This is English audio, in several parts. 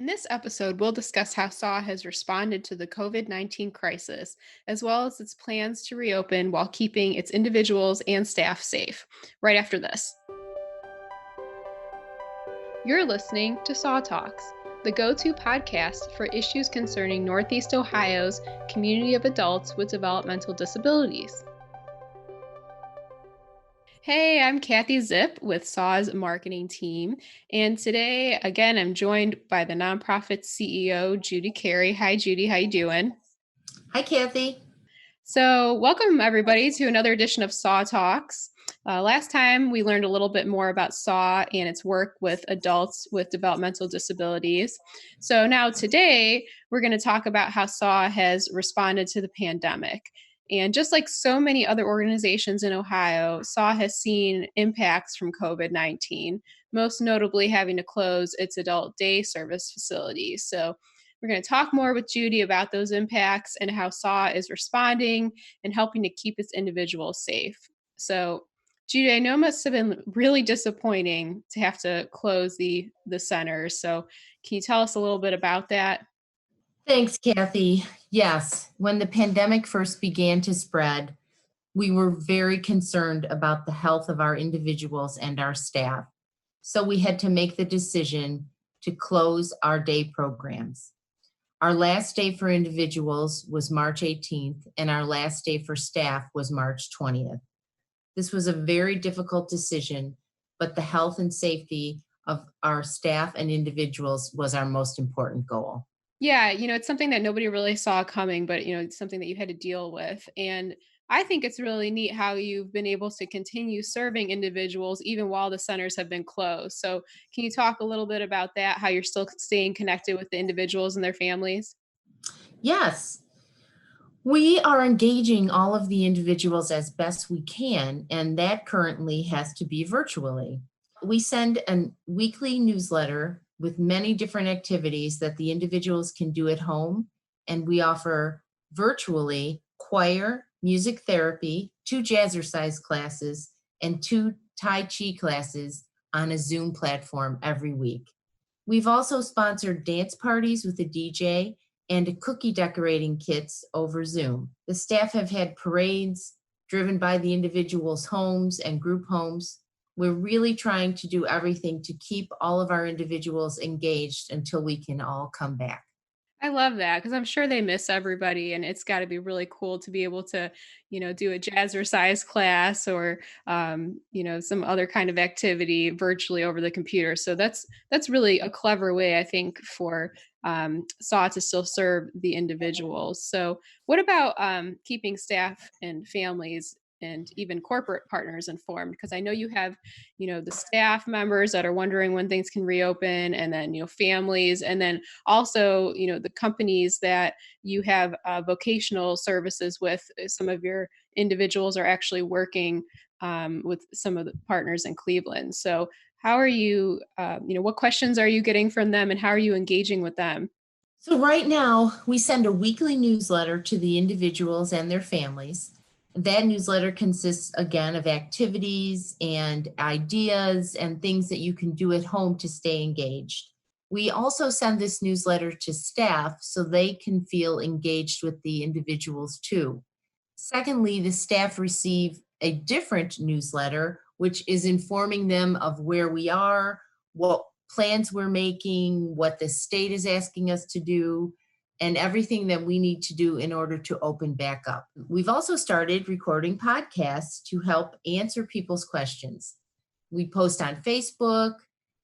In this episode, we'll discuss how SAW has responded to the COVID-19 crisis, as well as its plans to reopen while keeping its individuals and staff safe. Right after this. You're listening to SAW Talks, the go to podcast for issues concerning Northeast Ohio's community of adults with developmental disabilities. Hey, I'm Kathy Zip with SAW's marketing team. And today, again, I'm joined by the nonprofit CEO, Judy Carey. Hi, Judy. How you doing? Hi, Kathy. So, welcome everybody to another edition of SAW Talks. Last time, we learned a little bit more about SAW and its work with adults with developmental disabilities. So, now today, we're going to talk about how SAW has responded to the pandemic. And just like so many other organizations in Ohio, SAW has seen impacts from COVID 19, most notably having to close its adult day service facilities. So, we're going to talk more with Judy about those impacts and how SAW is responding and helping to keep its individuals safe. So, Judy, I know it must have been really disappointing to have to close the centers. So, can you tell us a little bit about that? Thanks, Kathy. Yes, when the pandemic first began to spread, we were very concerned about the health of our individuals and our staff. So we had to make the decision to close our day programs. Our last day for individuals was March 18th, and our last day for staff was March 20th. This was a very difficult decision, but the health and safety of our staff and individuals was our most important goal. Yeah, it's something that nobody really saw coming, but it's something that you had to deal with. And I think it's really neat how you've been able to continue serving individuals even while the centers have been closed. So, can you talk a little bit about that, how you're still staying connected with the individuals and their families? Yes, we are engaging all of the individuals as best we can, and that currently has to be virtually. We send a weekly newsletter with many different activities that the individuals can do at home, and we offer virtually choir, music therapy, two jazzercise classes, and two Tai Chi classes on a Zoom platform every week. We've also sponsored dance parties with a DJ and cookie decorating kits over Zoom. The staff have had parades driven by the individuals' homes and group homes. We're really trying to do everything to keep all of our individuals engaged until we can all come back. I love that because I'm sure they miss everybody, and it's got to be really cool to be able to, do a jazzercise class or, some other kind of activity virtually over the computer. So that's really a clever way, I think, for SAW to still serve the individuals. So, what about keeping staff and families and even corporate partners informed? Because I know you have the staff members that are wondering when things can reopen, and then families, and then also the companies that you have vocational services with. Some of your individuals are actually working with some of the partners in Cleveland. So how are you, what questions are you getting from them, and how are you engaging with them? So, right now, we send a weekly newsletter to the individuals and their families. That newsletter consists again of activities and ideas and things that you can do at home to stay engaged. We also send this newsletter to staff so they can feel engaged with the individuals too. Secondly, the staff receive a different newsletter, which is informing them of where we are, what plans we're making, what the state is asking us to do, and everything that we need to do in order to open back up. We've also started recording podcasts to help answer people's questions. We post on Facebook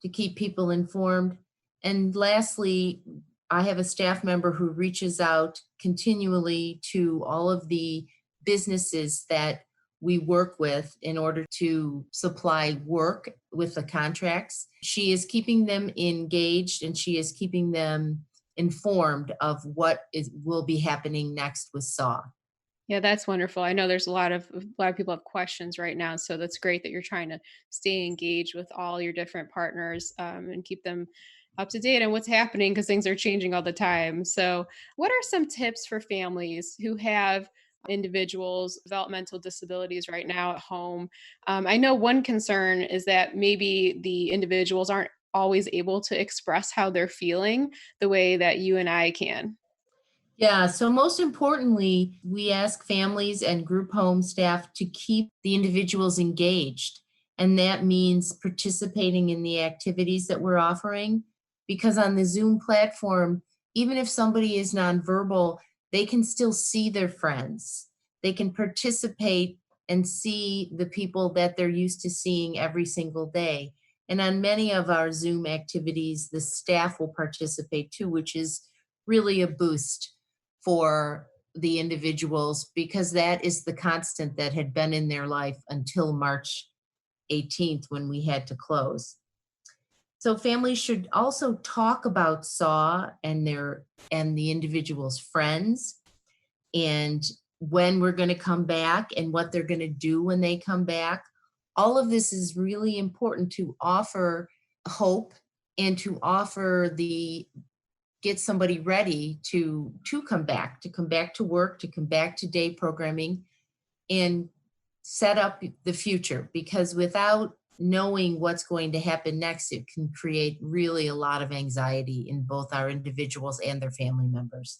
to keep people informed. And lastly, I have a staff member who reaches out continually to all of the businesses that we work with in order to supply work with the contracts. She is keeping them engaged and she is keeping them informed of what will be happening next with SAW. Yeah, that's wonderful. I know there's a lot of people have questions right now, so that's great that you're trying to stay engaged with all your different partners and keep them up to date on what's happening because things are changing all the time. So, what are some tips for families who have individuals developmental disabilities right now at home? I know one concern is that maybe the individuals aren't always able to express how they're feeling the way that you and I can. Yeah, so most importantly, we ask families and group home staff to keep the individuals engaged. And that means participating in the activities that we're offering. Because on the Zoom platform, even if somebody is nonverbal, they can still see their friends. They can participate and see the people that they're used to seeing every single day. And on many of our Zoom activities, the staff will participate too, which is really a boost for the individuals because that is the constant that had been in their life until March 18th when we had to close. So families should also talk about SAW and the individual's friends and when we're going to come back and what they're going to do when they come back. All of this is really important to offer hope and to offer the get somebody ready to come back to work, to come back to day programming and set up the future, because without knowing what's going to happen next, it can create really a lot of anxiety in both our individuals and their family members.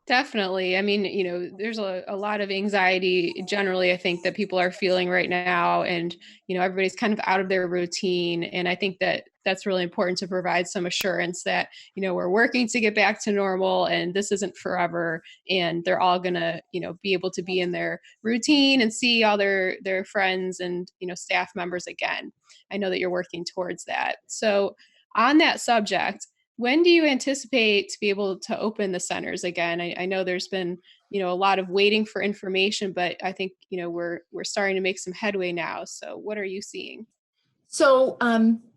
Definitely. I mean, there's a lot of anxiety generally, I think, that people are feeling right now. And, everybody's kind of out of their routine. And I think that that's really important to provide some assurance that, we're working to get back to normal and this isn't forever. And they're all going to, be able to be in their routine and see all their friends and, staff members again. I know that you're working towards that. So, on that subject, when do you anticipate to be able to open the centers again? I know there's been, a lot of waiting for information, but I think, we're starting to make some headway now. So what are you seeing? So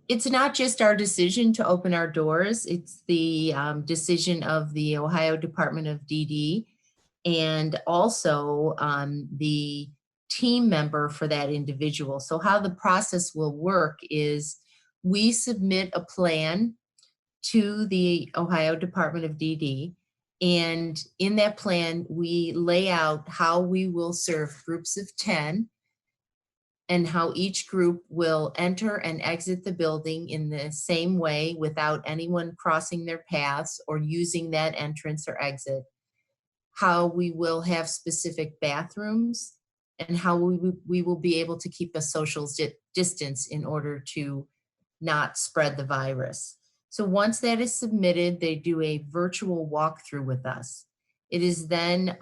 it's not just our decision to open our doors, it's the decision of the Ohio Department of DD and also the team member for that individual. So, how the process will work is we submit a plan to the Ohio Department of DD. And in that plan, we lay out how we will serve groups of 10 and how each group will enter and exit the building in the same way without anyone crossing their paths or using that entrance or exit, how we will have specific bathrooms, and how we will be able to keep a social distance in order to not spread the virus. So once that is submitted, they do a virtual walkthrough with us. It is then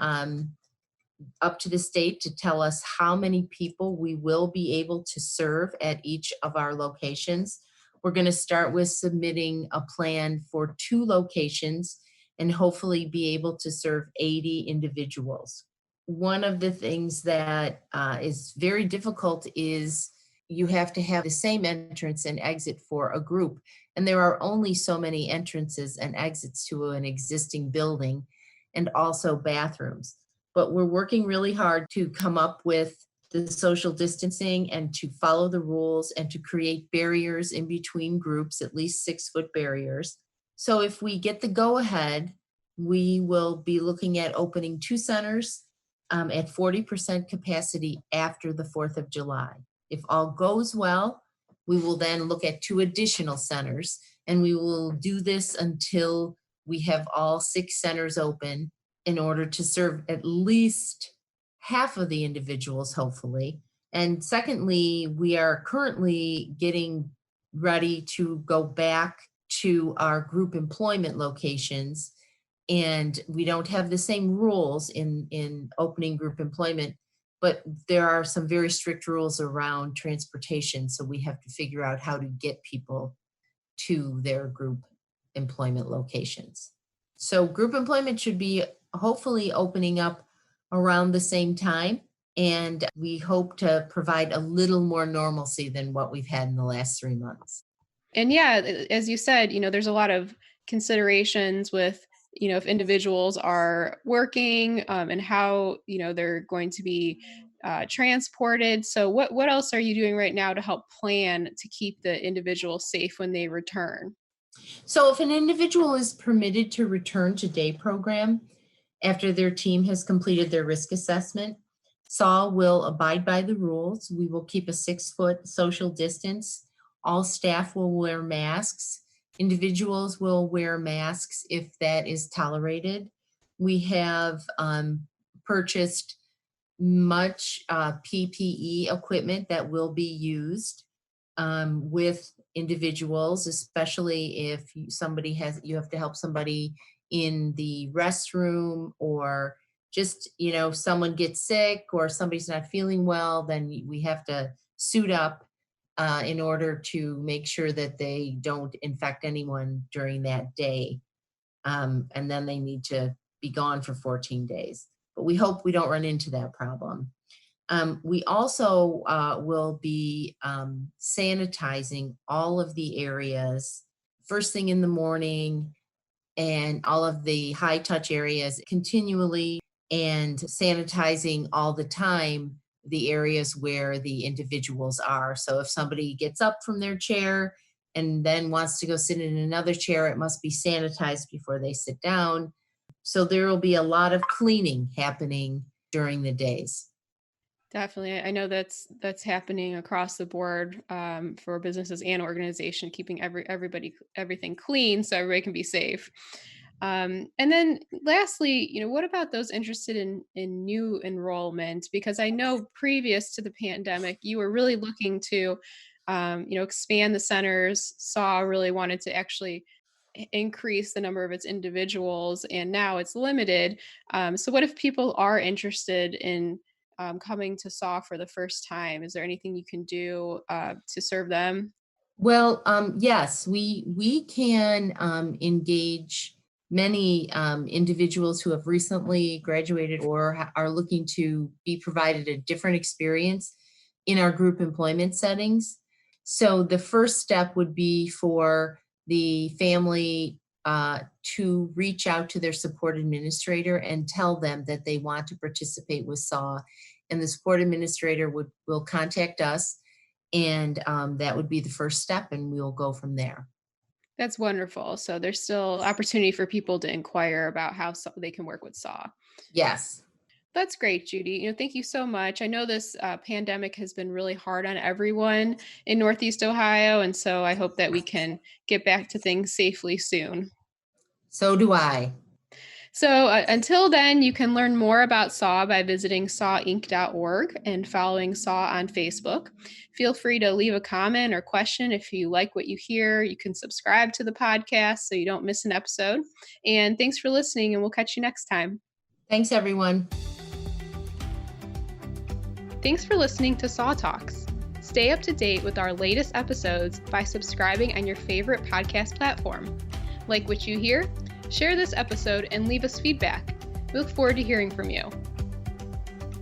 up to the state to tell us how many people we will be able to serve at each of our locations. We're going to start with submitting a plan for 2 locations and hopefully be able to serve 80 individuals. One of the things that is very difficult is you have to have the same entrance and exit for a group. And there are only so many entrances and exits to an existing building and also bathrooms. But we're working really hard to come up with the social distancing and to follow the rules and to create barriers in between groups, at least 6-foot barriers. So if we get the go ahead, we will be looking at opening 2 centers at 40% capacity after the 4th of July. If all goes well, we will then look at 2 additional centers, and we will do this until we have all 6 centers open in order to serve at least half of the individuals, hopefully. And secondly, we are currently getting ready to go back to our group employment locations. And we don't have the same rules in opening group employment, but there are some very strict rules around transportation. So we have to figure out how to get people to their group employment locations. So group employment should be hopefully opening up around the same time. And we hope to provide a little more normalcy than what we've had in the last 3 months. And yeah, as you said, there's a lot of considerations with, if individuals are working, and how, they're going to be transported. So what else are you doing right now to help plan to keep the individual safe when they return? So if an individual is permitted to return to day program after their team has completed their risk assessment, SAW will abide by the rules. We will keep a 6-foot social distance. All staff will wear masks. Individuals will wear masks if that is tolerated. We have purchased much PPE equipment that will be used with individuals, especially if you have to help somebody in the restroom, or just, someone gets sick or somebody's not feeling well, then we have to suit up in order to make sure that they don't infect anyone during that day. And then they need to be gone for 14 days. But we hope we don't run into that problem. We also will be sanitizing all of the areas first thing in the morning, and all of the high touch areas continually, and sanitizing all the time the areas where the individuals are. So if somebody gets up from their chair and then wants to go sit in another chair, it must be sanitized before they sit down. So there will be a lot of cleaning happening during the days. Definitely. I know that's happening across the board for businesses and organization, keeping everything clean so everybody can be safe. And then lastly, what about those interested in new enrollment? Because I know previous to the pandemic, you were really looking to expand the centers. SAW really wanted to actually increase the number of its individuals, and now it's limited. So what if people are interested in coming to SAW for the first time? Is there anything you can do to serve them? Well, yes, we can engage many individuals who have recently graduated or are looking to be provided a different experience in our group employment settings. So the first step would be for the family to reach out to their support administrator and tell them that they want to participate with SAW, and the support administrator will contact us, and that would be the first step, and we'll go from there. That's wonderful. So there's still opportunity for people to inquire about how they can work with SAW. Yes. That's great, Judy. Thank you so much. I know this pandemic has been really hard on everyone in Northeast Ohio, and so I hope that we can get back to things safely soon. So do I. So until then, you can learn more about SAW by visiting sawinc.org and following SAW on Facebook. Feel free to leave a comment or question if you like what you hear. You can subscribe to the podcast so you don't miss an episode. And thanks for listening, and we'll catch you next time. Thanks, everyone. Thanks for listening to SAW Talks. Stay up to date with our latest episodes by subscribing on your favorite podcast platform. Like what you hear? Share this episode and leave us feedback. We look forward to hearing from you.